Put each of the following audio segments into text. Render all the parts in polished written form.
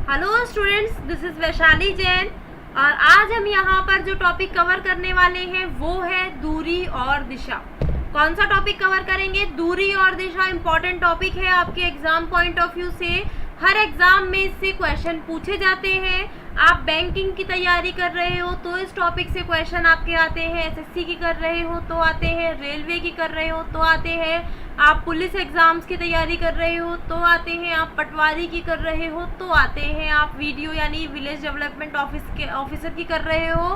Hello students, this is Vaishali Jain और आज हम यहाँ पर जो टॉपिक कवर करने वाले हैं वो है दूरी और दिशा। कौन सा टॉपिक कवर करेंगे? दूरी और दिशा इम्पॉर्टेंट टॉपिक है आपके एग्जाम पॉइंट ऑफ व्यू से। हर एग्जाम में इससे क्वेश्चन पूछे जाते हैं। आप बैंकिंग की तैयारी कर रहे हो तो इस टॉपिक से क्वेश्चन आपके आते हैं, एसएससी की कर रहे हो तो आते हैं, रेलवे की कर रहे हो तो आते हैं, आप पुलिस एग्जाम्स की तैयारी कर रहे हो तो आते हैं, आप पटवारी की कर रहे हो तो आते हैं, आप वीडियो यानी विलेज डेवलपमेंट ऑफिसर की कर रहे हो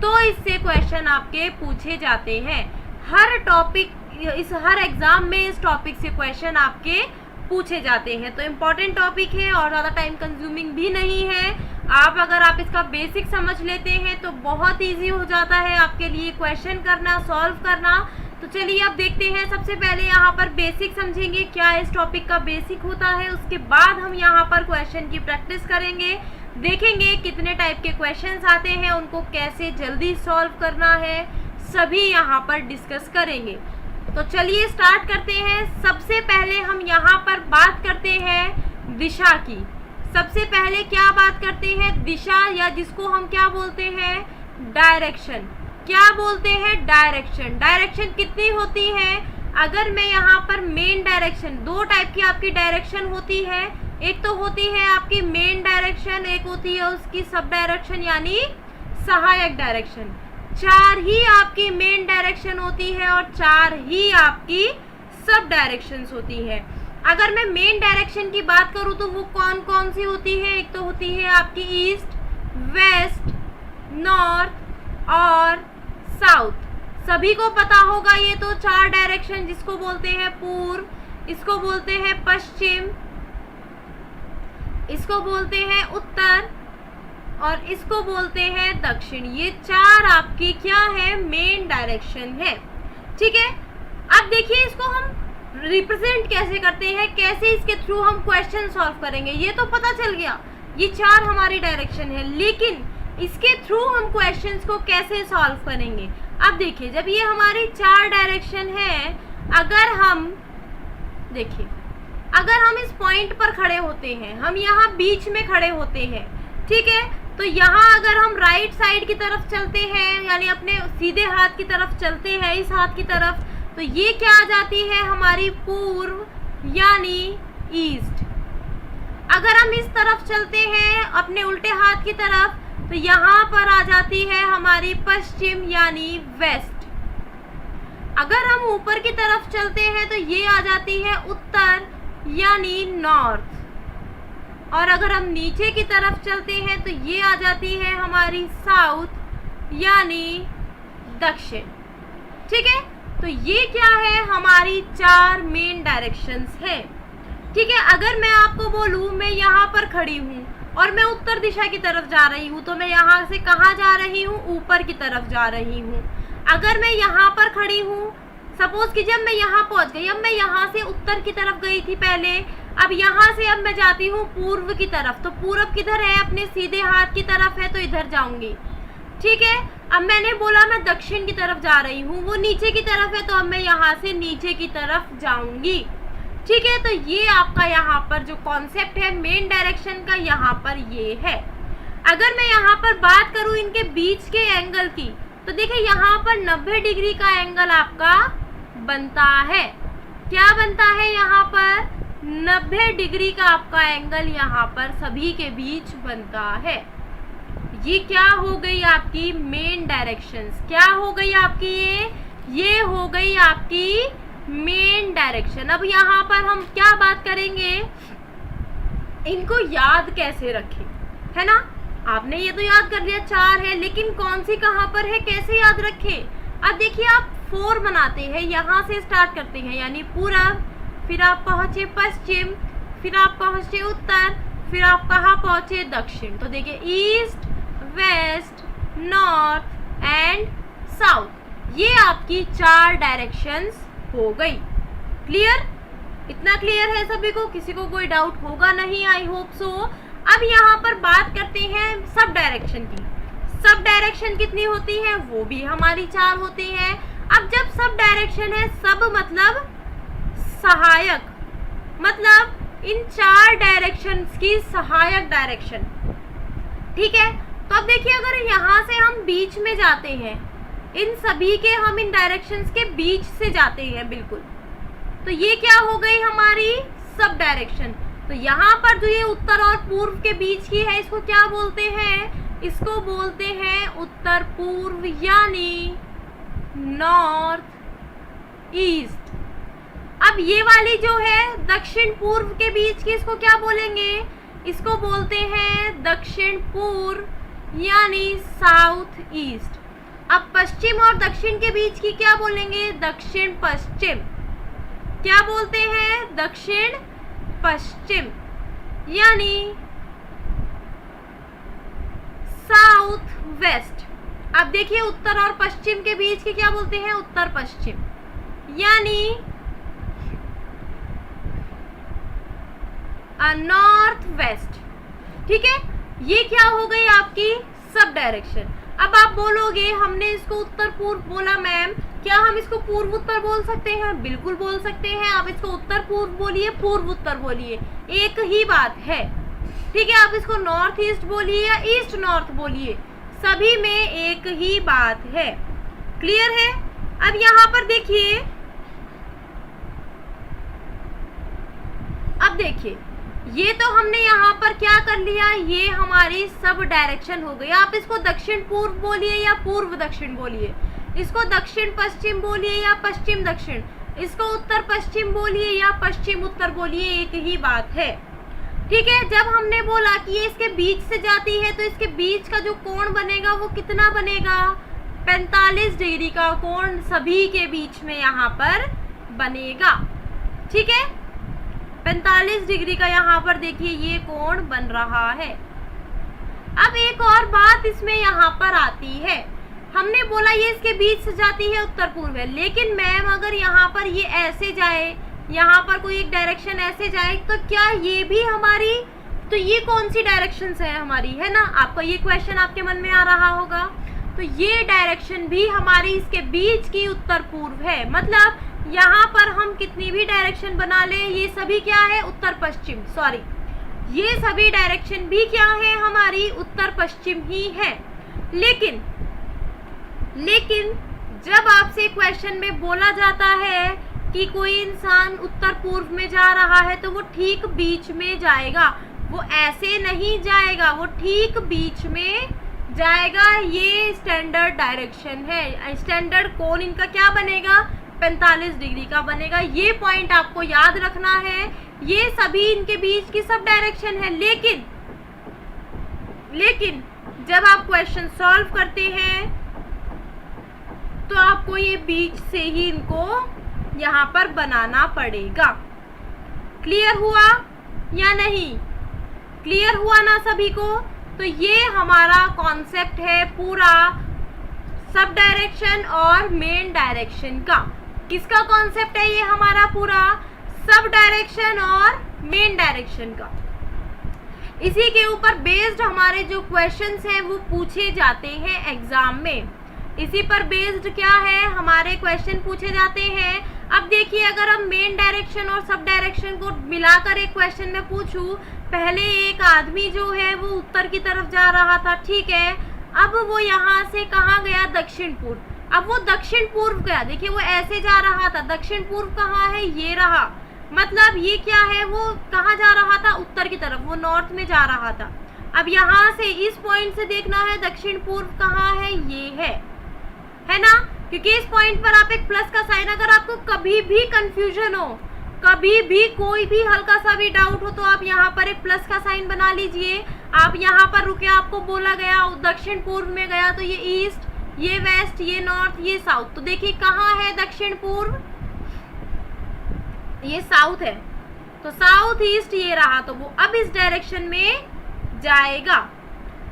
तो इससे क्वेश्चन आपके पूछे जाते हैं। हर एग्जाम में इस टॉपिक से क्वेश्चन आपके पूछे जाते हैं। तो इम्पॉर्टेंट टॉपिक है और ज़्यादा टाइम कंज्यूमिंग भी नहीं है। अगर आप इसका बेसिक समझ लेते हैं तो बहुत इजी हो जाता है आपके लिए क्वेश्चन करना, सॉल्व करना। तो चलिए अब देखते हैं। सबसे पहले यहाँ पर बेसिक समझेंगे, क्या इस टॉपिक का बेसिक होता है। उसके बाद हम यहाँ पर क्वेश्चन की प्रैक्टिस करेंगे, देखेंगे कितने टाइप के क्वेश्चंस आते हैं, उनको कैसे जल्दी सॉल्व करना है, सभी यहाँ पर डिस्कस करेंगे। तो चलिए स्टार्ट करते हैं। सबसे पहले हम यहाँ पर बात करते हैं दिशा की। सबसे पहले क्या बात करते हैं? दिशा, या जिसको हम क्या बोलते हैं? डायरेक्शन। क्या बोलते हैं? डायरेक्शन। डायरेक्शन कितनी होती है? अगर मैं यहाँ पर मेन डायरेक्शन, दो टाइप की आपकी डायरेक्शन होती है। एक तो होती है आपकी मेन डायरेक्शन, एक होती है उसकी सब डायरेक्शन यानी सहायक डायरेक्शन। चार ही आपकी मेन डायरेक्शन होती है और चार ही आपकी सब डायरेक्शंस होती है। अगर मैं मेन डायरेक्शन की बात करूं तो वो कौन कौन सी होती है? एक तो होती है आपकी ईस्ट, वेस्ट, नॉर्थ और साउथ। सभी को पता होगा ये तो चार डायरेक्शन, जिसको बोलते हैं पूर्व, इसको बोलते हैं पश्चिम, इसको बोलते हैं उत्तर और इसको बोलते हैं दक्षिण। ये चार आपकी क्या है? मेन डायरेक्शन है। ठीक है, अब देखिए इसको हम रिप्रेजेंट कैसे करते हैं, कैसे इसके थ्रू हम क्वेश्चन सॉल्व करेंगे। ये तो पता चल गया, ये चार हमारी डायरेक्शन है, लेकिन इसके थ्रू हम क्वेश्चंस को कैसे सॉल्व करेंगे। अब देखिए, जब ये हमारी चार डायरेक्शन है, अगर हम देखिए, अगर हम इस पॉइंट पर खड़े होते हैं, हम यहाँ बीच में खड़े होते हैं, ठीक है, तो यहाँ अगर हम राइट साइड की तरफ चलते हैं यानी अपने सीधे हाथ की तरफ चलते हैं, इस हाथ की तरफ, तो ये क्या आ जाती है? हमारी पूर्व यानी ईस्ट। अगर हम इस तरफ चलते हैं अपने उल्टे हाथ की तरफ, तो यहाँ पर आ जाती है हमारी पश्चिम यानी वेस्ट। अगर हम ऊपर की तरफ चलते हैं तो ये आ जाती है उत्तर यानी नॉर्थ। और अगर हम नीचे की तरफ चलते हैं तो ये आ जाती है हमारी साउथ यानी दक्षिण। ठीक है, तो ये क्या है? हमारी चार मेन डायरेक्शंस है। ठीक है, अगर मैं आपको बोलूँ मैं यहाँ पर खड़ी हूँ और मैं उत्तर दिशा की तरफ जा रही हूँ, तो मैं यहाँ से कहाँ जा रही हूँ? ऊपर की तरफ जा रही हूँ। अगर मैं यहाँ पर खड़ी हूँ, सपोज कि जब मैं यहाँ पहुँच गई, अब मैं यहाँ से उत्तर की तरफ गई थी पहले, अब यहाँ से अब मैं जाती हूँ पूर्व की तरफ, तो पूर्व किधर है? अपने सीधे हाथ की तरफ है, तो इधर जाऊंगी। ठीक है, अब मैंने बोला मैं दक्षिण की तरफ जा रही हूँ, वो नीचे की तरफ है, तो अब मैं यहाँ से नीचे की तरफ जाऊंगी। ठीक है, तो ये आपका यहाँ पर जो कॉन्सेप्ट है मेन डायरेक्शन का, यहाँ पर ये है। अगर मैं यहाँ पर बात करूँ इनके बीच के एंगल की, तो देखिए यहाँ पर 90 डिग्री का एंगल आपका बनता है। क्या बनता है? यहाँ पर 90 डिग्री का आपका एंगल यहाँ पर सभी के बीच बनता है। ये क्या हो गई आपकी मेन डायरेक्शंस? क्या हो गई आपकी? ये हो गई आपकी मेन डायरेक्शन। अब यहाँ पर हम क्या बात करेंगे, इनको याद कैसे रखें, है ना। आपने ये तो याद कर लिया चार है, लेकिन कौन सी कहाँ पर है, कैसे याद रखें। अब देखिए, आप 4 बनाते हैं, यहाँ से स्टार्ट करते हैं यानी पूरब, फिर आप पहुँचे पश्चिम, फिर आप पहुँचे उत्तर, फिर आप कहाँ पहुँचे? दक्षिण। तो देखिए east, west, north and south, ये आपकी चार डायरेक्शंस हो गई। क्लियर? इतना क्लियर है सभी को? किसी को कोई डाउट होगा नहीं? I hope so. अब यहाँ पर बात करते हैं सब डायरेक्शन की। सब डायरेक्शन कितनी होती है? वो भी हमारी चार होती है। अब जब सब डायरेक्शन है, सब मतलब सहायक, मतलब इन 4 डायरेक्शंस की सहायक डायरेक्शन। ठीक है, तो अब देखिए अगर यहाँ से हम बीच में जाते हैं, इन सभी के हम इन डायरेक्शंस के बीच से जाते हैं बिल्कुल, तो ये क्या हो गई हमारी सब डायरेक्शन। तो यहाँ पर जो ये उत्तर और पूर्व के बीच की है, इसको क्या बोलते हैं? इसको बोलते हैं उत्तर पूर्व यानी नॉर्थ ईस्ट। अब ये वाली जो है दक्षिण पूर्व के बीच की, इसको क्या बोलेंगे? इसको बोलते हैं दक्षिण पूर्व यानी साउथ ईस्ट। अब पश्चिम और दक्षिण के बीच की क्या बोलेंगे? दक्षिण पश्चिम। क्या बोलते हैं? दक्षिण पश्चिम यानी साउथ वेस्ट। अब देखिए उत्तर और पश्चिम के बीच की क्या बोलते हैं? उत्तर पश्चिम यानी नॉर्थ वेस्ट। ठीक है, ये क्या हो गई आपकी सब डायरेक्शन। अब आप बोलोगे हमने इसको उत्तर पूर्व बोला मैम, क्या हम इसको पूर्व उत्तर बोल सकते हैं? बिल्कुल बोल सकते हैं। आप इसको उत्तर पूर्व बोलिए, पूर्व उत्तर बोलिए, एक ही बात है। ठीक है, आप इसको नॉर्थ ईस्ट बोलिए या ईस्ट नॉर्थ बोलिए, सभी में एक ही बात है। क्लियर है? अब यहाँ पर देखिए, अब देखिए ये तो हमने यहाँ पर क्या कर लिया, ये हमारी सब डायरेक्शन हो गई। आप इसको दक्षिण पूर्व बोलिए या पूर्व दक्षिण बोलिए, इसको दक्षिण पश्चिम बोलिए या पश्चिम दक्षिण, इसको उत्तर पश्चिम बोलिए या पश्चिम उत्तर बोलिए, एक ही बात है। ठीक है, जब हमने बोला कि ये इसके बीच से जाती है तो इसके बीच का जो कोण बनेगा वो कितना बनेगा? 45 डिग्री का कोण सभी के बीच में यहाँ पर बनेगा। ठीक है, 45 डिग्री का यहाँ पर देखिए ये कोण बन रहा है। अब एक और बात इसमें यहाँ पर आती है, हमने बोला ये इसके बीच से जाती है उत्तर पूर्व है, लेकिन मैम अगर यहाँ पर ये ऐसे जाए, यहाँ पर कोई एक डायरेक्शन ऐसे जाए, तो क्या ये भी हमारी, तो ये कौन सी डायरेक्शंस है हमारी, है ना? आपका ये क्वेश्चन आपके मन में आ रहा होगा। तो ये डायरेक्शन भी हमारी इसके बीच की उत्तर पूर्व है। मतलब यहाँ पर हम कितनी भी डायरेक्शन बना ले, ये सभी क्या है? उत्तर पश्चिम। सॉरी, ये सभी डायरेक्शन भी क्या है? हमारी उत्तर पश्चिम ही है। लेकिन जब आपसे क्वेश्चन में बोला जाता है कि कोई इंसान उत्तर पूर्व में जा रहा है तो वो ठीक बीच में जाएगा, वो ऐसे नहीं जाएगा, वो ठीक बीच में जाएगा। ये स्टैंडर्ड डायरेक्शन है। स्टैंडर्ड कोण इनका क्या बनेगा? 45 डिग्री का बनेगा। ये पॉइंट आपको याद रखना है। ये सभी इनके बीच की सब डायरेक्शन है, लेकिन जब आप क्वेश्चन सॉल्व करते हैं तो आपको ये बीच से ही इनको यहाँ पर बनाना पड़ेगा। क्लियर हुआ या नहीं? क्लियर हुआ ना सभी को? तो ये हमारा कॉन्सेप्ट है पूरा सब डायरेक्शन और मेन डायरेक्शन का। किसका कॉन्सेप्ट है ये हमारा पूरा? सब डायरेक्शन और मेन डायरेक्शन का। इसी के ऊपर बेस्ड हमारे जो क्वेश्चंस हैं वो पूछे जाते हैं एग्जाम में। इसी पर बेस्ड क्या है, हमारे क्वेश्चन पूछे जाते हैं। अब देखिए अगर हम मेन डायरेक्शन और सब डायरेक्शन को मिलाकर एक क्वेश्चन में पूछूं, पहले एक आदमी जो है वो उत्तर की तरफ जा रहा था, ठीक है, अब वो यहाँ से कहाँ गया? दक्षिण पूर्व। अब वो दक्षिण पूर्व गया, देखिए वो ऐसे जा रहा था, दक्षिण पूर्व कहाँ है? ये रहा। मतलब ये क्या है, वो कहाँ जा रहा था? उत्तर की तरफ, वो नॉर्थ में जा रहा था। अब यहाँ से इस पॉइंट से देखना है दक्षिण पूर्व कहाँ है? ये है ना? क्योंकि इस पॉइंट पर आप एक प्लस का साइन, अगर आपको कभी भी कंफ्यूजन हो, कभी भी कोई भी हल्का सा भी डाउट हो, तो आप यहाँ पर एक प्लस का साइन बना लीजिए। आप यहाँ पर रुके, आपको बोला गया दक्षिण पूर्व में गया, तो ये ईस्ट, ये वेस्ट, ये नॉर्थ, ये साउथ। तो देखिए कहाँ है दक्षिण पूर्व? ये साउथ है, तो साउथ ईस्ट ये रहा, तो वो अब इस डायरेक्शन में जाएगा।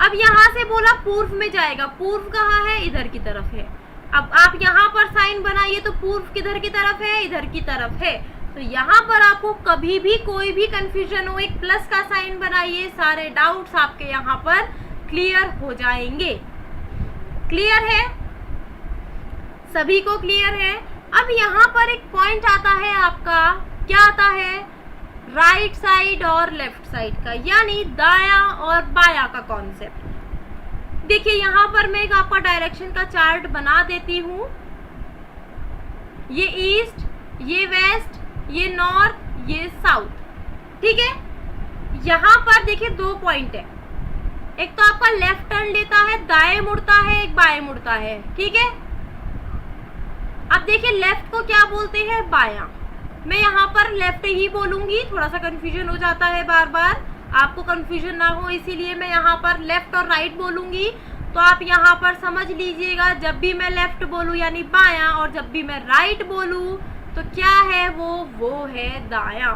अब यहाँ से बोला पूर्व में जाएगा, पूर्व कहाँ है? इधर की तरफ है। अब आप यहाँ पर साइन बनाइए तो पूर्व किधर की तरफ है? इधर की तरफ है। तो यहाँ पर आपको कभी भी कोई भी कंफ्यूजन हो, एक प्लस का साइन बनाइए, सारे डाउट्स आपके यहाँ पर क्लियर हो जाएंगे। क्लियर है? सभी को क्लियर है? अब यहाँ पर एक पॉइंट आता है आपका, क्या आता है? राइट साइड और लेफ्ट साइड का, यानी दाया और बाया का कॉन्सेप्ट। देखिए यहाँ पर मैं एक आपका डायरेक्शन का चार्ट बना देती हूँ। ये ईस्ट, ये वेस्ट, ये नॉर्थ, ये साउथ, ठीक है। यहाँ पर देखिए 2 पॉइंट है, एक तो आपका लेफ्ट टर्न लेता है, दाएं मुड़ता है, एक बाएं मुड़ता है, ठीक है। अब देखिए लेफ्ट को क्या बोलते हैं, बायां। मैं यहाँ पर लेफ्ट ही बोलूंगी, थोड़ा सा कंफ्यूजन हो जाता है बार बार, आपको कंफ्यूजन ना हो इसीलिए मैं यहाँ पर लेफ्ट और राइट बोलूंगी। तो आप यहाँ पर समझ लीजिएगा, जब भी मैं लेफ्ट बोलूँ यानी बायां, और जब भी मैं राइट बोलूँ तो क्या है वो है दायां।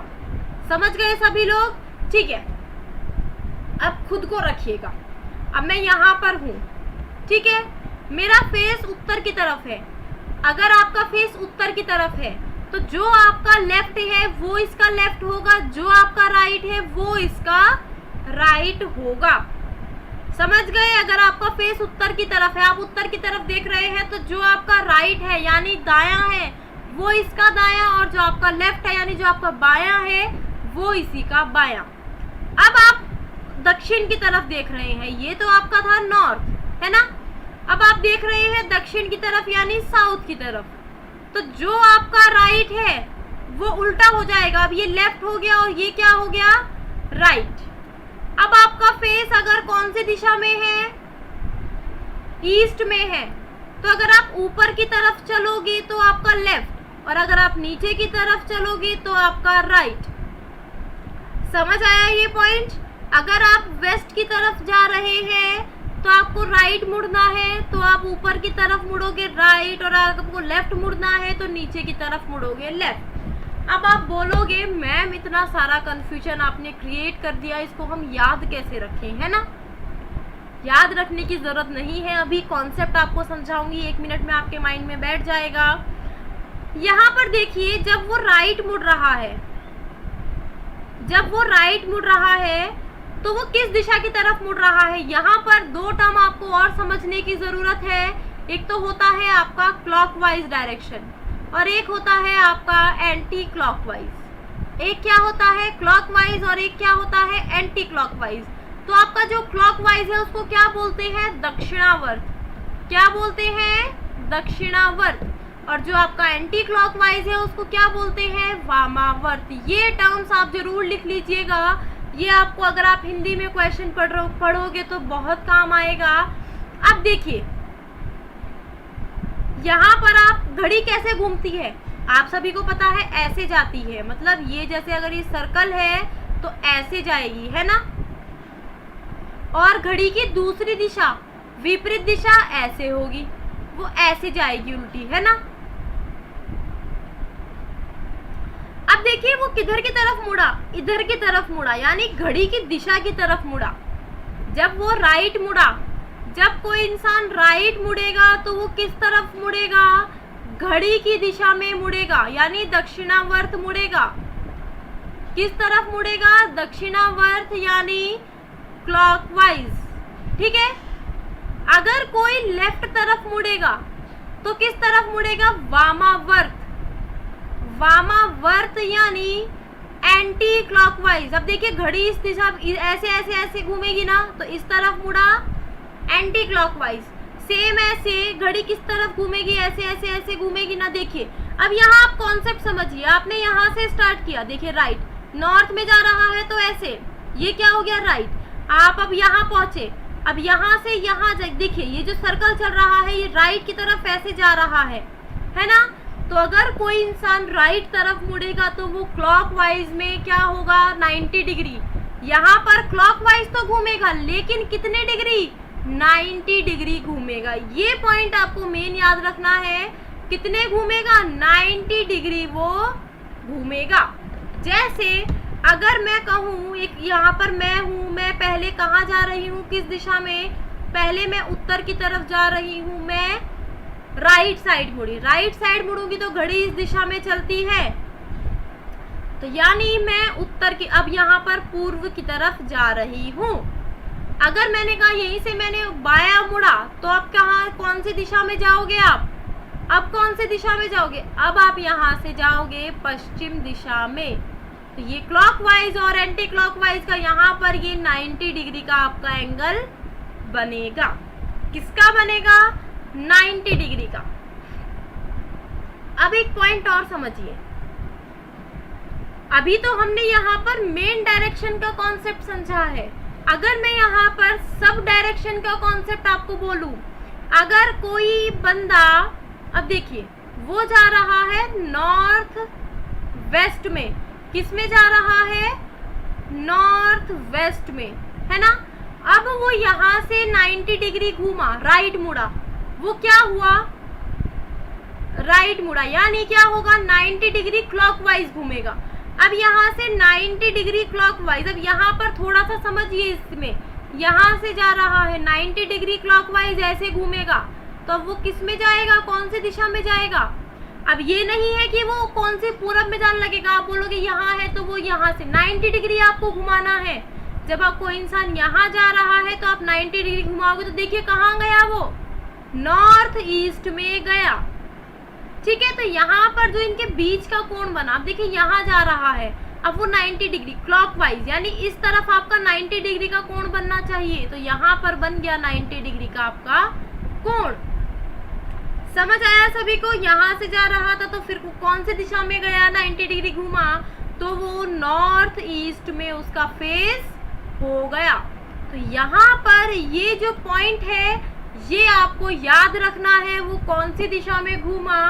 समझ गए सभी लोग, ठीक है। अब खुद को रखिएगा, अब मैं यहाँ पर हूँ, ठीक है। मेरा फेस उत्तर की तरफ है, अगर आपका फेस उत्तर की तरफ है तो जो आपका लेफ्ट है वो इसका लेफ्ट होगा, जो आपका राइट है वो इसका राइट होगा। समझ गए, अगर आपका फेस उत्तर की तरफ है, आप उत्तर की तरफ देख रहे हैं, तो जो आपका राइट है यानी दायां है वो इसका दायां, और जो आपका लेफ्ट है यानी जो आपका बायां है वो इसी का बायां। अब आप दक्षिण की तरफ देख रहे हैं, ये तो आपका था नॉर्थ, है ना। अब आप देख रहे हैं दक्षिण की तरफ यानी साउथ की तरफ, तो जो आपका राइट है वो उल्टा हो जाएगा। अब ये लेफ्ट हो गया और ये क्या हो गया, राइट। अब आपका फेस अगर कौन सी दिशा में है, ईस्ट में है, तो अगर आप ऊपर की तरफ चलोगे तो आपका लेफ्ट, और अगर आप नीचे की तरफ चलोगे तो आपका राइट। समझ आया ये पॉइंट। अगर आप वेस्ट की तरफ जा रहे हैं तो आपको राइट मुड़ना है, तो आप ऊपर की तरफ मुड़ोगे राइट, और अगर आपको लेफ्ट मुड़ना है तो नीचे की तरफ मुड़ोगे लेफ्ट। अब आप बोलोगे मैम इतना सारा कंफ्यूजन आपने क्रिएट कर दिया, इसको हम याद कैसे रखें, है ना। याद रखने की जरूरत नहीं है, अभी कॉन्सेप्ट आपको समझाऊंगी, 1 मिनट में आपके माइंड में बैठ जाएगा। यहाँ पर देखिए, जब वो राइट मुड़ रहा है, जब वो राइट मुड़ रहा है तो वो किस दिशा की तरफ मुड़ रहा है। यहाँ पर 2 टर्म आपको और समझने की जरूरत है, एक तो होता है आपका क्लॉकवाइज डायरेक्शन और एक होता है आपका एंटी क्लॉकवाइज। एक क्या होता है क्लॉकवाइज और एक क्या होता है एंटी क्लॉकवाइज। तो आपका जो क्लॉकवाइज है उसको क्या बोलते हैं, दक्षिणावर्त। क्या बोलते हैं, दक्षिणावर्त। और जो आपका एंटी क्लॉकवाइज है उसको क्या बोलते हैं, वामावर्त। ये टर्म्स आप जरूर लिख लीजिएगा, ये आपको अगर आप हिंदी में क्वेश्चन पढ़ोगे तो बहुत काम आएगा। अब देखिए यहाँ पर आप घड़ी कैसे घूमती है, आप सभी को पता है ऐसे जाती है, मतलब ये जैसे अगर ये सर्कल है तो ऐसे जाएगी, है ना। और घड़ी की दूसरी दिशा विपरीत दिशा ऐसे होगी, वो ऐसे जाएगी उल्टी, है ना। अब देखिए वो किधर की तरफ मुड़ा, इधर की तरफ मुड़ा, यानी घड़ी की दिशा की तरफ मुड़ा। जब वो राइट मुड़ा, जब कोई इंसान राइट मुड़ेगा तो वो किस तरफ मुड़ेगा, घड़ी की दिशा में मुड़ेगा, यानी दक्षिणावर्त मुड़ेगा। किस तरफ मुड़ेगा, दक्षिणावर्त यानी क्लॉकवाइज, ठीक है। अगर कोई लेफ्ट तरफ मुड़ेगा तो किस तरफ मुड़ेगा, वामावर्त। वामावर्त यानी एंटी क्लॉकवाइज। अब देखिए घड़ी इस दिशा ऐसे ऐसे ऐसे घूमेगी ना, तो इस तरफ मुड़ा एंटी क्लॉकवाइज। सेम ऐसे घड़ी किस तरफ घूमेगी, ऐसे ऐसे ऐसे घूमेगी ना। देखिए अब यहाँ आप कॉन्सेप्ट समझिए, आपने यहाँ से स्टार्ट किया, देखिए राइट, नॉर्थ में जा रहा है तो ऐसे, ये क्या हो गया राइट। आप अब यहाँ पहुंचे, अब यहाँ से यहाँ देखिए ये जो सर्कल चल रहा है ये राइट की तरफ ऐसे जा रहा है ना। तो अगर कोई इंसान राइट तरफ मुड़ेगा तो वो क्लॉकवाइज में क्या होगा, 90 डिग्री। यहाँ पर क्लॉकवाइज तो घूमेगा लेकिन कितने डिग्री, 90 डिग्री घूमेगा। ये पॉइंट आपको मेन याद रखना है, कितने घूमेगा, 90 डिग्री वो घूमेगा। जैसे अगर मैं कहूँ एक यहाँ पर मैं हूँ, मैं पहले कहाँ जा रही हूँ, किस दिशा में, पहले मैं उत्तर की तरफ जा रही हूँ, मैं राइट साइड मुड़ी, राइट साइड मुड़ूंगी तो घड़ी इस दिशा में चलती है, तो यानी मैं उत्तर की, अब यहाँ पर पूर्व की तरफ जा रही हूँ। अगर मैंने कहा यहीं से मैंने बाया मुड़ा तो अब कहाँ, कौन सी दिशा में जाओगे आप, अब कौन सी दिशा में जाओगे, अब आप यहाँ से जाओगे पश्चिम दिशा में। तो ये क्लॉकवाइज और एंटी क्लॉकवाइज का यहाँ पर ये 90 डिग्री का आपका एंगल बनेगा। किसका बनेगा? 90 डिग्री का। अब एक पॉइंट और समझिए, अभी तो हमने यहाँ पर मेन डायरेक्शन का कॉन्सेप्ट समझा है। अगर मैं यहाँ पर सब डायरेक्शन का कॉन्सेप्ट आपको बोलूं, अगर कोई बंदा, अब देखिए वो जा रहा है नॉर्थ वेस्ट में, किस में जा रहा है? नॉर्थ वेस्ट में, है ना। अब वो यहाँ से 90 डिग्री घूमा, राइट मुड़ा, वो क्या हुआ? राइट मुड़ा, यानी क्या होगा? 90 डिग्री क्लॉकवाइज घूमेगा। अब यहाँ से 90 डिग्री क्लॉकवाइज, अब यहाँ पर थोड़ा सा समझिए, इसमें यहाँ से जा रहा है 90 डिग्री क्लॉकवाइज, ऐसे घूमेगा तो अब वो किस में जाएगा? कौन सी दिशा में जाएगा? अब ये नहीं है कि वो कौन से पूरब में जाने लगेगा। आप बोलोगे यहाँ है तो वो यहाँ से 90 डिग्री आपको घुमाना है। जब आप कोई इंसान यहाँ जा रहा है तो आप 90 डिग्री घुमाओगे तो देखिए कहाँ गया वो? नॉर्थ ईस्ट में गया। ठीक है, तो यहाँ पर जो इनके बीच का कोण बना, आप देखिए यहाँ जा रहा है, अब वो 90 डिग्री क्लॉकवाइज, यानी इस तरफ आपका 90 डिग्री का कोण बनना चाहिए, तो यहाँ पर बन गया 90 डिग्री का आपका कोण। समझ आया सभी को? यहाँ से जा रहा था तो फिर कौन सी दिशा में गया? 90 डिग्री घुमा तो वो नॉर्थ ईस्ट में उसका फेस हो गया। तो यहाँ पर ये जो पॉइंट है ये आपको याद रखना है, वो कौन सी दिशा में घूमा?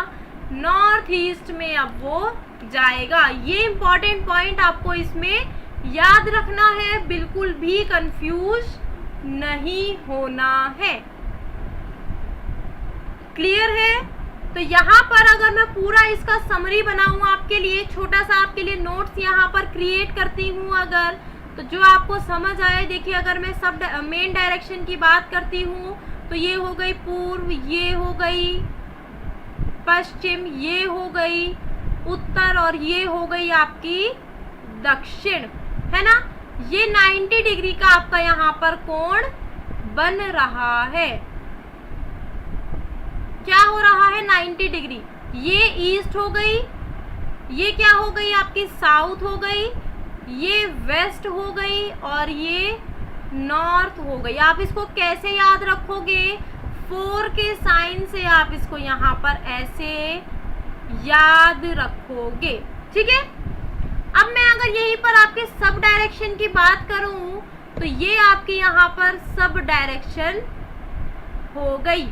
नॉर्थ ईस्ट में अब वो जाएगा। ये इंपॉर्टेंट पॉइंट आपको इसमें याद रखना है, बिल्कुल भी कंफ्यूज नहीं होना है। क्लियर है? तो यहाँ पर अगर मैं पूरा इसका समरी बनाऊं आपके लिए, छोटा सा आपके लिए नोट्स यहाँ पर क्रिएट करती हूँ अगर, तो जो आपको समझ आए, देखिए अगर मैं सब मेन डायरेक्शन की बात करती हूँ तो ये हो गई पूर्व, ये हो गई पश्चिम, ये हो गई उत्तर और ये हो गई आपकी दक्षिण, है ना। ये 90 डिग्री का आपका यहाँ पर कोण बन रहा है। क्या हो रहा है? 90 डिग्री। ये ईस्ट हो गई, ये क्या हो गई आपकी? साउथ हो गई, ये वेस्ट हो गई और ये नॉर्थ हो गई। आप इसको कैसे याद रखोगे? 4 के साइन से आप इसको यहाँ पर ऐसे याद रखोगे। ठीक है, अब मैं अगर यहीं पर आपके सब डायरेक्शन की बात करूं तो ये आपकी यहाँ पर सब डायरेक्शन हो गई।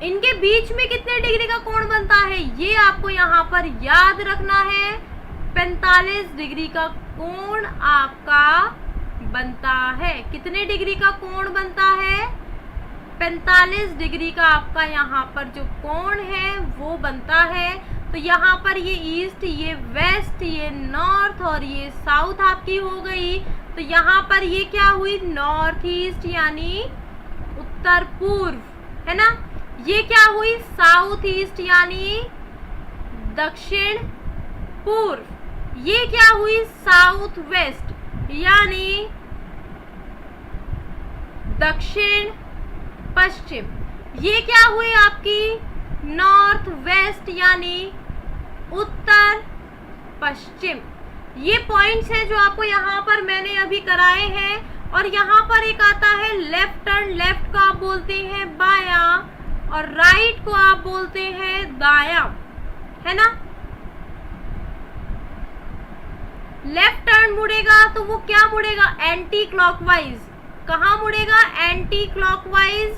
इनके बीच में कितने डिग्री का कोण बनता है ये आपको यहाँ पर याद रखना है। 45 डिग्री का कोण आपका बनता है। कितने डिग्री का कोण बनता है? 45 डिग्री का आपका यहाँ पर जो कोण है वो बनता है। तो यहाँ पर ये ईस्ट, ये वेस्ट, ये नॉर्थ और ये साउथ आपकी हो गई। तो यहाँ पर ये क्या हुई? नॉर्थ ईस्ट यानी उत्तर पूर्व, है ना। ये क्या हुई? साउथ ईस्ट यानी दक्षिण पूर्व। ये क्या हुई? साउथ वेस्ट यानी दक्षिण पश्चिम। ये क्या हुई आपकी? नॉर्थ वेस्ट यानी उत्तर पश्चिम। ये पॉइंट्स हैं जो आपको यहाँ पर मैंने अभी कराए हैं। और यहाँ पर एक आता है लेफ्ट टर्न। लेफ्ट को आप बोलते हैं बाया और राइट को आप बोलते हैं दाया, है ना। लेफ्ट टर्न मुड़ेगा तो वो क्या मुड़ेगा? Anti clockwise. कहाँ मुड़ेगा? एंटी क्लॉकवाइज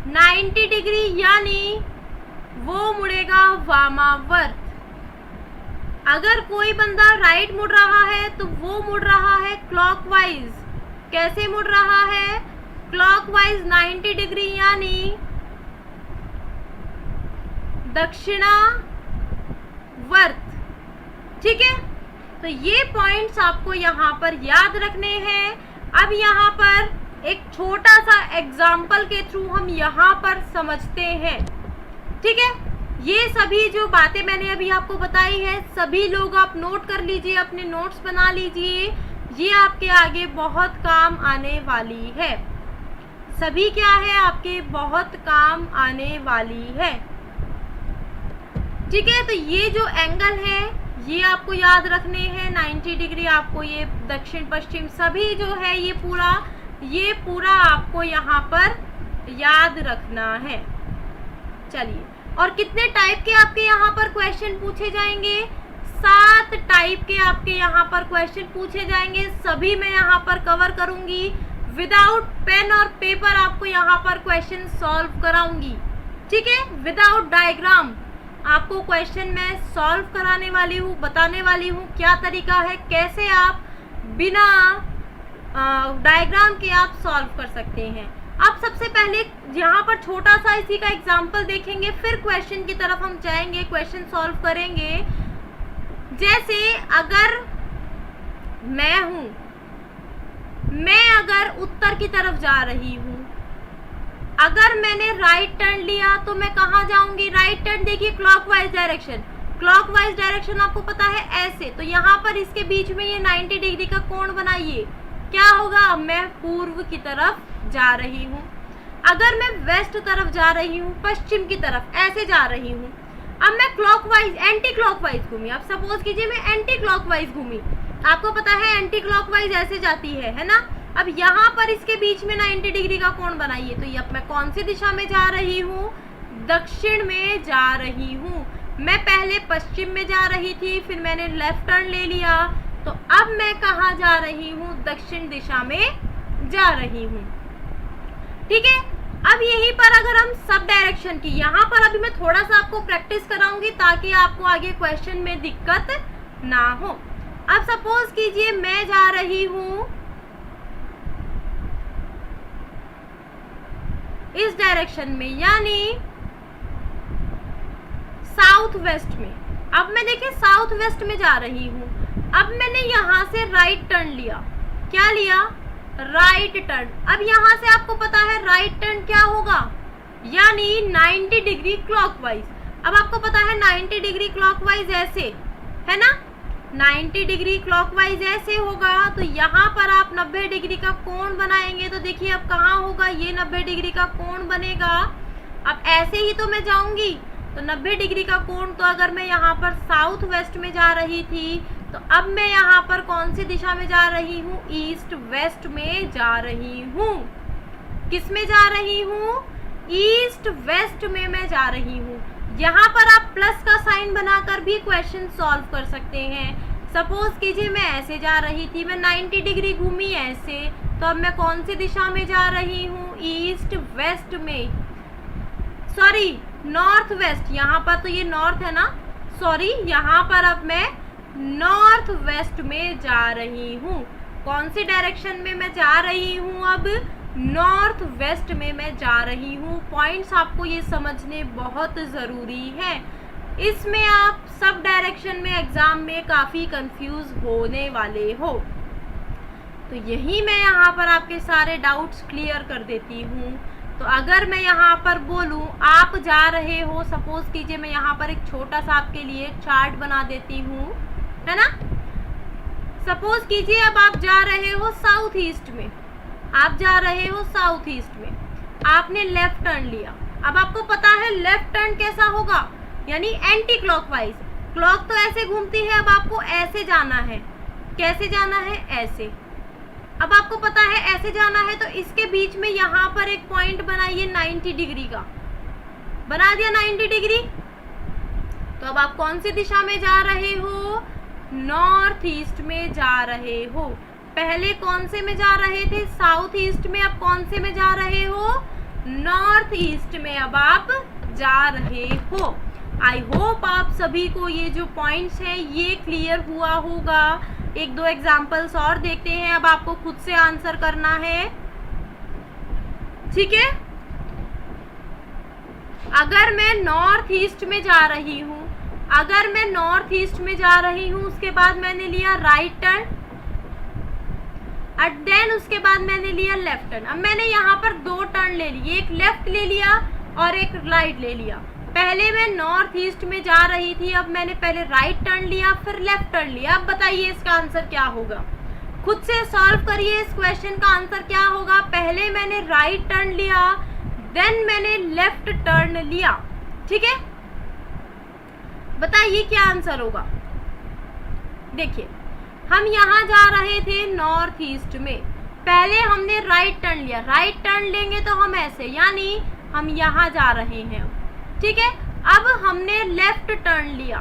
90 डिग्री, यानी वो मुड़ेगा वामावर्त। अगर कोई बंदा राइट मुड़ रहा है तो वो मुड़ रहा है क्लॉकवाइज। कैसे मुड़ रहा है? क्लॉकवाइज 90 डिग्री यानी दक्षिणावर्त। ठीक है, तो ये पॉइंट्स आपको यहाँ पर याद रखने हैं। अब यहाँ पर एक छोटा सा एग्जाम्पल के थ्रू हम यहाँ पर समझते हैं। ठीक है, ये सभी जो बातें मैंने अभी आपको बताई है सभी लोग आप नोट कर लीजिए, अपने नोट्स बना लीजिए। ये आपके आगे बहुत काम आने वाली है। सभी क्या है? आपके बहुत काम आने वाली है। ठीक है, तो ये जो एंगल है ये आपको याद रखने हैं 90 डिग्री। आपको ये दक्षिण पश्चिम सभी जो है ये पूरा आपको यहाँ पर याद रखना है। चलिए, और कितने टाइप के आपके यहाँ पर क्वेश्चन पूछे जाएंगे? 7 टाइप के आपके यहाँ पर क्वेश्चन पूछे जाएंगे। सभी मैं यहाँ पर कवर करूंगी। विदाउट पेन और पेपर आपको यहाँ पर क्वेश्चन सॉल्व कराऊंगी। ठीक है, विदाउट डायग्राम आपको क्वेश्चन मैं सॉल्व कराने वाली हूँ, बताने वाली हूँ क्या तरीका है, कैसे आप बिना डायग्राम के आप सॉल्व कर सकते हैं। अब सबसे पहले यहाँ पर छोटा सा इसी का एग्जाम्पल देखेंगे, फिर क्वेश्चन की तरफ हम जाएंगे, क्वेश्चन सॉल्व करेंगे। जैसे अगर मैं हूं, मैं अगर उत्तर की तरफ जा रही हूं, अगर मैंने राइट टर्न लिया तो मैं कहाँ जाऊंगी? राइट टर्न देखिए क्लॉकवाइज डायरेक्शन, क्लॉकवाइज डायरेक्शन आपको पता है ऐसे, तो यहाँ पर इसके बीच में ये 90 डिग्री का कोण बनाइए। क्या होगा? अब मैं पूर्व की तरफ जा रही हूँ। अगर मैं वेस्ट तरफ जा रही हूँ, पश्चिम की तरफ ऐसे जा रही हूँ, अब मैं क्लॉकवाइज एंटी क्लॉकवाइज घूमी। अब सपोज कीजिए मैं एंटी क्लॉकवाइज घूमी, आपको पता है एंटी क्लॉकवाइज ऐसे जाती है ना। अब यहाँ पर इसके बीच में 90 डिग्री का कोण बनाइए, तो ये अब मैं कौन सी दिशा में जा रही हूँ? दक्षिण में जा रही हूँ। मैं पहले पश्चिम में जा रही थी, फिर मैंने लेफ्ट टर्न ले लिया, तो अब मैं कहाँ जा रही हूँ? दक्षिण दिशा में जा रही हूँ। ठीक है, अब यहीं पर अगर हम सब डायरेक्शन की, यहाँ पर अभी मैं थोड़ा सा आपको प्रैक्टिस कराऊंगी ताकि आपको आगे क्वेश्चन में दिक्कत ना हो। अब सपोज कीजिए मैं जा रही हूँ इस डायरेक्शन में, यानी साउथ वेस्ट में। अब मैं देखिए साउथ वेस्ट में जा रही हूँ। अब मैंने यहाँ से राइट टर्न लिया। क्या लिया? Right turn. अब यहाँ से आपको पता है राइट टर्न क्या होगा? यानी 90 डिग्री क्लॉकवाइज। अब आपको पता है 90 डिग्री क्लॉकवाइज ऐसे है ना, 90 डिग्री क्लॉकवाइज ऐसे होगा, तो यहाँ पर आप 90 डिग्री का कोण बनाएंगे। तो देखिए अब कहाँ होगा? ये 90 डिग्री का कोण बनेगा। अब ऐसे ही तो मैं जाऊंगी, तो 90 डिग्री का कोण, तो अगर मैं यहाँ पर साउथ वेस्ट में जा रही थी, तो अब मैं यहाँ पर कौन सी दिशा में जा रही हूँ? ईस्ट वेस्ट में जा रही हूँ। किस में जा रही हूँ? ईस्ट वेस्ट में मैं जा रही हूँ। यहाँ पर आप प्लस का साइन बनाकर भी क्वेश्चन सॉल्व कर सकते हैं। सपोज कीजिए मैं ऐसे जा रही थी, मैं 90 डिग्री घूमी ऐसे, तो अब मैं कौन सी दिशा में जा रही हूँ? ईस्ट वेस्ट में, सॉरी नॉर्थ वेस्ट। यहाँ पर तो ये नॉर्थ है ना, सॉरी, यहाँ पर अब मैं नॉर्थ वेस्ट में जा रही हूँ। कौन सी डायरेक्शन में मैं जा रही हूँ? अब नॉर्थ वेस्ट में मैं जा रही हूँ। पॉइंट्स आपको ये समझने बहुत ज़रूरी है। इसमें आप सब डायरेक्शन में एग्जाम में काफ़ी कंफ्यूज होने वाले हो, तो यही मैं यहाँ पर आपके सारे डाउट्स क्लियर कर देती हूँ। तो अगर मैं यहाँ पर बोलूँ आप जा रहे हो, सपोज कीजिए मैं यहाँ पर एक छोटा सा आपके लिए चार्ट बना देती हूँ, है ना। सपोज कीजिए अब आप जा रहे हो साउथ ईस्ट में, आप जा रहे हो साउथ ईस्ट में, आपने लेफ्ट टर्न लिया। अब आपको पता है लेफ्ट टर्न कैसा होगा, यानी एंटी क्लॉकवाइज। क्लॉक तो ऐसे घूमती है, अब आपको ऐसे जाना है। कैसे जाना है? ऐसे। अब आपको पता है ऐसे जाना है, तो इसके बीच में यहाँ पर एक पॉइंट बनाइए 90 डिग्री का। बना दिया 90 डिग्री। तो अब आप कौन सी दिशा में जा रहे हो? नॉर्थ ईस्ट में जा रहे हो। पहले कौन से में जा रहे थे? साउथ ईस्ट में। अब कौन से में जा रहे हो? नॉर्थ ईस्ट में अब आप जा रहे हो। आई होप आप सभी को ये जो पॉइंट्स हैं ये क्लियर हुआ होगा। एक दो एग्जाम्पल्स और देखते हैं, अब आपको खुद से आंसर करना है, ठीक है। अगर मैं नॉर्थ ईस्ट में जा रही हूँ, अगर मैं नॉर्थ ईस्ट में जा रही हूँ, उसके बाद मैंने लिया राइट टर्न, और देन उसके बाद मैंने लिया लेफ्ट टर्न। अब मैंने यहाँ पर दो टर्न ले लिए, एक लेफ्ट ले लिया और एक राइट ले लिया। पहले मैं नॉर्थ ईस्ट में जा रही थी, अब मैंने पहले राइट टर्न लिया फिर लेफ्ट टर्न लिया। अब बताइए इसका आंसर क्या होगा? खुद से सॉल्व करिए इस क्वेश्चन का आंसर क्या होगा। पहले मैंने राइट टर्न लिया, देन मैंने लेफ्ट टर्न लिया, ठीक है। बताइए क्या आंसर होगा। देखिए हम यहाँ जा रहे थे नॉर्थ ईस्ट में, पहले हमने राइट टर्न लिया, राइट टर्न लेंगे तो हम ऐसे, यानी हम यहाँ जा रहे हैं, ठीक है। अब हमने लेफ्ट टर्न लिया,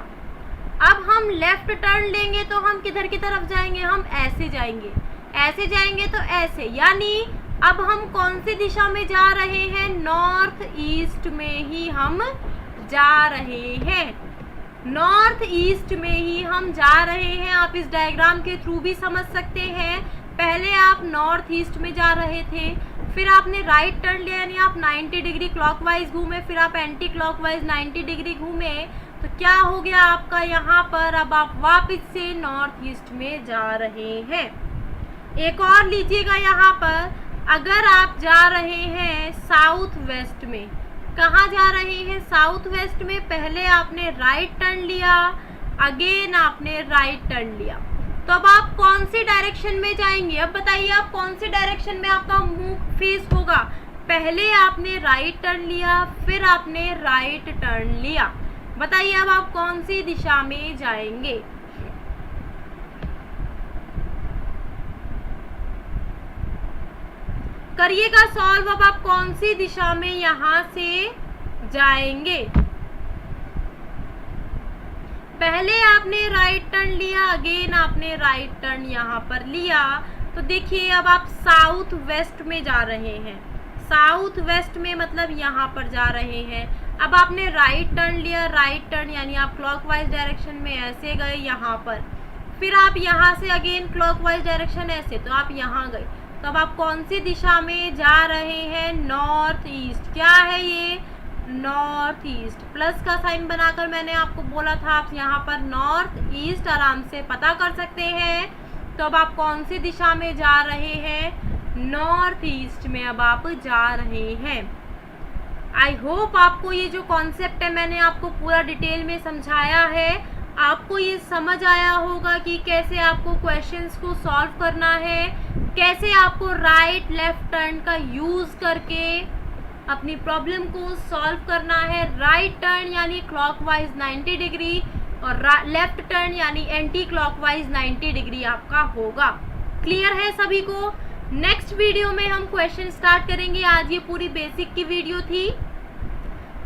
अब हम लेफ्ट टर्न लेंगे तो हम किधर की तरफ जाएंगे, हम ऐसे जाएंगे, ऐसे जाएंगे तो ऐसे, यानी अब हम कौन सी दिशा में जा रहे हैं, नॉर्थ ईस्ट में ही हम जा रहे हैं, नॉर्थ ईस्ट में ही हम जा रहे हैं। आप इस डायग्राम के थ्रू भी समझ सकते हैं, पहले आप नॉर्थ ईस्ट में जा रहे थे, फिर आपने राइट टर्न लिया, यानी आप 90 डिग्री क्लॉकवाइज घूमे, फिर आप एंटी क्लॉकवाइज 90 डिग्री घूमे, तो क्या हो गया आपका यहाँ पर, अब आप वापस से नॉर्थ ईस्ट में जा रहे हैं। एक और लीजिएगा यहाँ पर, अगर आप जा रहे हैं साउथ वेस्ट में, कहाँ जा रहे हैं, साउथ वेस्ट में, पहले आपने राइट टर्न लिया, अगेन आपने राइट टर्न लिया, तो अब आप कौन सी डायरेक्शन में जाएंगे, अब बताइए आप कौन सी डायरेक्शन में आपका मुंह फेस होगा, पहले आपने राइट टर्न लिया, फिर आपने राइट टर्न लिया, बताइए अब आप कौन सी दिशा में जाएंगे। करिएगा सॉल्व, अब आप कौन सी दिशा में यहाँ से जाएंगे, पहले आपने राइट टर्न लिया, अगेन आपने राइट टर्न यहाँ पर लिया, तो देखिए अब आप साउथ वेस्ट में जा रहे हैं, साउथ वेस्ट में मतलब यहाँ पर जा रहे हैं। अब आपने राइट टर्न लिया, राइट टर्न यानी आप क्लॉकवाइज डायरेक्शन में ऐसे गए यहाँ पर, फिर आप यहाँ से अगेन क्लॉकवाइज डायरेक्शन ऐसे, तो आप यहाँ गए, तो अब आप कौन सी दिशा में जा रहे हैं, नॉर्थ ईस्ट। क्या है ये, नॉर्थ ईस्ट, प्लस का साइन बनाकर मैंने आपको बोला था आप यहाँ पर नॉर्थ ईस्ट आराम से पता कर सकते हैं, तो अब आप कौन सी दिशा में जा रहे हैं, नॉर्थ ईस्ट में अब आप जा रहे हैं। आई होप आपको ये जो कॉन्सेप्ट है मैंने आपको पूरा डिटेल में समझाया है, आपको ये समझ आया होगा कि कैसे आपको क्वेश्चंस को सॉल्व करना है, कैसे आपको राइट लेफ्ट टर्न का यूज करके अपनी प्रॉब्लम को सॉल्व करना है। राइट टर्न यानी क्लॉकवाइज 90 डिग्री और लेफ्ट टर्न यानी एंटी क्लॉकवाइज 90 डिग्री आपका होगा। क्लियर है सभी को। नेक्स्ट वीडियो में हम क्वेश्चन स्टार्ट करेंगे। आज ये पूरी बेसिक की वीडियो थी,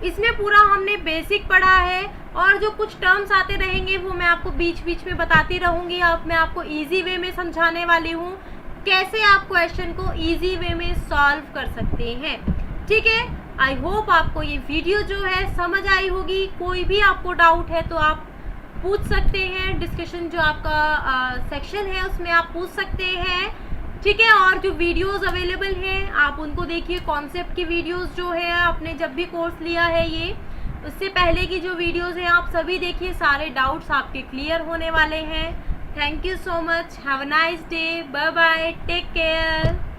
इसमें पूरा हमने बेसिक पढ़ा है और जो कुछ टर्म्स आते रहेंगे वो मैं आपको बीच बीच में बताती रहूँगी। अब मैं आपको इजी वे में समझाने वाली हूँ कैसे आप क्वेश्चन को इजी वे में सॉल्व कर सकते हैं। ठीक है, आई होप आपको ये वीडियो जो है समझ आई होगी। कोई भी आपको डाउट है तो आप पूछ सकते हैं, डिस्कशन जो आपका सेक्शन है उसमें आप पूछ सकते हैं। ठीक है, और जो वीडियोस अवेलेबल हैं आप उनको देखिए। कॉन्सेप्ट की वीडियोस जो है आपने जब भी कोर्स लिया है ये, उससे पहले की जो वीडियोस हैं आप सभी देखिए, सारे डाउट्स आपके क्लियर होने वाले हैं। Thank you so much, have a nice day, bye bye, take care.